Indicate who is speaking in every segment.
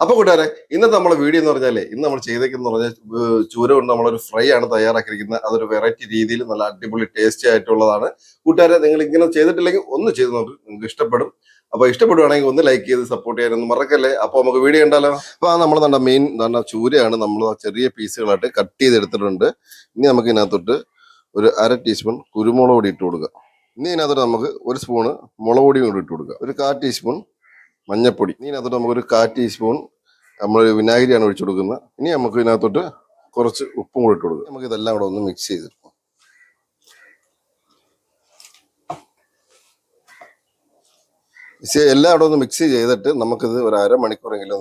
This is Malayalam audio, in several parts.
Speaker 1: അപ്പൊ കൂട്ടുകാരെ, ഇന്നത്തെ നമ്മളെ വീഡിയോ എന്ന് പറഞ്ഞാലേ, ഇന്ന് നമ്മൾ ചെയ്തേക്കെന്ന് പറഞ്ഞാൽ ചൂര കൊണ്ട് നമ്മളൊരു ഫ്രൈ ആണ് തയ്യാറാക്കിയിരിക്കുന്നത്. അതൊരു വെറൈറ്റി രീതിയിൽ നല്ല അടിപൊളി ടേസ്റ്റി ആയിട്ടുള്ളതാണ്. കൂട്ടുകാരെ, നിങ്ങൾ ഇങ്ങനെ ചെയ്തിട്ടില്ലെങ്കിൽ ഒന്ന് ചെയ്ത് നോക്ക്, നിങ്ങൾക്ക് ഇഷ്ടപ്പെടും. അപ്പൊ ഇഷ്ടപ്പെടുവാണെങ്കിൽ ഒന്ന് ലൈക്ക് ചെയ്ത് സപ്പോർട്ട് ചെയ്യാനൊന്നും മറക്കല്ലേ. അപ്പൊ നമുക്ക് വീഡിയോ ഉണ്ടല്ലോ. അപ്പൊ നമ്മൾ നല്ല മെയിൻ ചൂരയാണ് നമ്മൾ ചെറിയ പീസുകളായിട്ട് കട്ട് ചെയ്തെടുത്തിട്ടുണ്ട്. ഇനി നമുക്ക് ഇതിനകത്തോട്ട് ഒരു 1/2 ടീസ്പൂൺ കുരുമുളക് പൊടി ഇട്ട് കൊടുക്കുക. ഇനി ഇതിനകത്തോട്ട് നമുക്ക് 1 സ്പൂണ് മുളക് പൊടിയും കൂടി ഇട്ട് കൊടുക്കുക. ഒരു 1/4 ടീസ്പൂൺ മഞ്ഞപ്പൊടി. ഇനി ഇതിനകത്തോട്ട് നമുക്കൊരു 1/4 ടീസ്പൂൺ നമ്മൾ വിനാഗിരിയാണ് ഒഴിച്ചു കൊടുക്കുന്നത്. ഇനി നമുക്ക് ഇതിനകത്തോട്ട് കുറച്ച് ഉപ്പും കൂടി ഇട്ട് കൊടുക്കുക. നമുക്ക് ഇതെല്ലാം കൂടെ ഒന്ന് മിക്സ് ചെയ്ത് എല്ലാം കൂടെ ഒന്ന് മിക്സ് ചെയ്തിട്ട് നമുക്കിത് ഒരു 1/2 മണിക്കൂറെങ്കിലും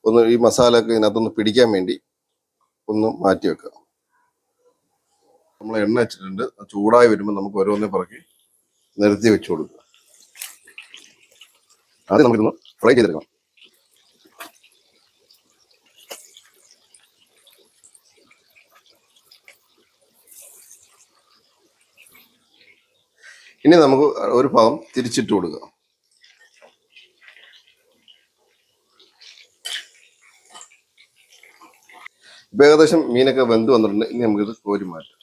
Speaker 1: ഒന്ന് ഈ മസാല ഒക്കെ ഇതിനകത്തൊന്ന് പിടിക്കാൻ വേണ്ടി ഒന്ന് മാറ്റി വെക്കുക. നമ്മൾ എണ്ണ വെച്ചിട്ടുണ്ട്, ചൂടായി വരുമ്പോൾ നമുക്ക് ഓരോന്നേ പറക്കി നിരത്തി വെച്ച് കൊടുക്കുക. ആദ്യം നമുക്കിതൊന്ന് ഫ്രൈ ചെയ്തെടുക്കണം. ഇനി നമുക്ക് ഒരു ഭാഗം തിരിച്ചിട്ട് കൊടുക്കുക. ഇപ്പൊ ഏകദേശം മീനൊക്കെ വെന്ത് വന്നിട്ടുണ്ട്. ഇനി നമുക്കിത് കോരി മാറ്റാം.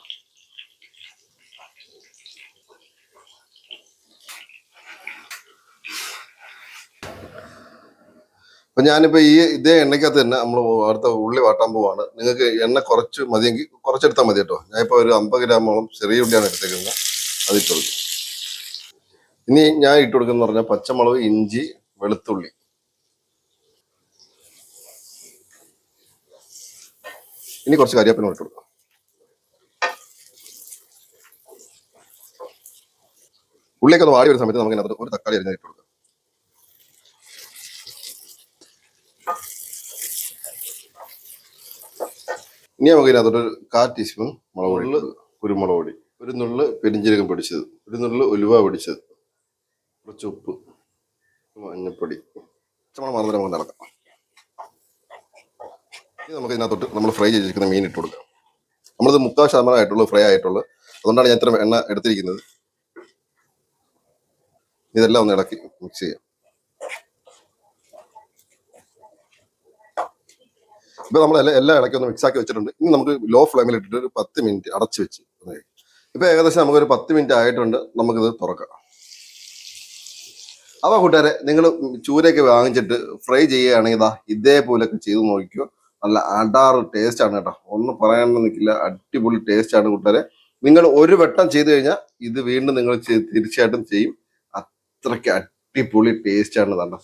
Speaker 1: അപ്പൊ ഞാനിപ്പോ ഇതേ എണ്ണയ്ക്കകത്ത് തന്നെ നമ്മൾ അടുത്ത ഉള്ളി വാട്ടാൻ പോവാണ്. നിങ്ങൾക്ക് എണ്ണ കുറച്ച് മതിയെങ്കിൽ കുറച്ചെടുത്താൽ മതി കേട്ടോ. ഞാനിപ്പോ ഒരു 50 ഗ്രാമോളം ചെറിയ ഉള്ളിയാണ് എടുത്തേക്കുന്നത്, അതിട്ട് കൊടുക്കും. ഇനി ഞാൻ ഇട്ട് കൊടുക്കുന്ന പറഞ്ഞാൽ പച്ചമുളക്, ഇഞ്ചി, വെളുത്തുള്ളി. ഇനി കുറച്ച് കരിവേപ്പില ഇട്ട് കൊടുക്കാം. ഉള്ളിയൊക്കെ ഒന്ന് വാടി വരുന്ന സമയത്ത് നമുക്ക് ഇതിനകത്ത് ഒരു തക്കാളി അരിഞ്ഞ് ഇട്ട് കൊടുക്കാം. ഇനി നമുക്ക് ഇതിനകത്തോട്ട് ഒരു 1/4 ടീസ്പൂൺ മുളക് പൊടി, കുരുമുളക് പൊടി, ഒരു നുള്ള് പെരിഞ്ജീരകം പൊടിച്ചത്, ഒരു നുള്ള് ഉലുവ പൊടിച്ചത്, കുറച്ച് ഉപ്പ്, മഞ്ഞപ്പൊടി, പച്ചമുളക് മാത്രം നമുക്ക് നടക്കാം. ഇനി നമുക്ക് ഇതിനകത്തോട്ട് നമ്മൾ ഫ്രൈ ചെയ്തിരിക്കുന്ന മീൻ ഇട്ട് കൊടുക്കാം. നമ്മളിത് 3/4% ആയിട്ടുള്ളൂ ഫ്രൈ ആയിട്ടുള്ളത്, അതുകൊണ്ടാണ് ഞാൻ ഇത്ര എണ്ണ എടുത്തിരിക്കുന്നത്. ഇതെല്ലാം ഒന്ന് ഇളക്കി മിക്സ് ചെയ്യാം. ഇപ്പൊ നമ്മൾ എല്ലാം ഇളക്കി ഒന്ന് മിക്സ് ആക്കി വെച്ചിട്ടുണ്ട്. ഇനി നമുക്ക് ലോ ഫ്ലെയിമിൽ ഇട്ടിട്ട് ഒരു 10 മിനിറ്റ് അടച്ചു വെച്ച്. ഇപ്പൊ ഏകദേശം നമുക്കൊരു 10 മിനിറ്റ് ആയിട്ടുണ്ട്. നമുക്കിത് തുറക്കാം. അപ്പൊ കൂട്ടുകാരെ, നിങ്ങൾ ചൂരയൊക്കെ വാങ്ങിച്ചിട്ട് ഫ്രൈ ചെയ്യുകയാണെങ്കിൽ ഇതേപോലൊക്കെ ചെയ്ത് നോക്കിക്കോ. നല്ല അടാറ് ടേസ്റ്റ് ആണ് കേട്ടോ, ഒന്നും പറയാനൊന്നും നിൽക്കില്ല. അടിപൊളി ടേസ്റ്റ് ആണ് കൂട്ടുകാരെ. നിങ്ങൾ ഒരു വട്ടം ചെയ്ത് കഴിഞ്ഞാൽ ഇത് വീണ്ടും നിങ്ങൾ തീർച്ചയായിട്ടും ചെയ്യും. അത്രയ്ക്ക് അടിപൊളി ടേസ്റ്റ് ആണ്. നല്ല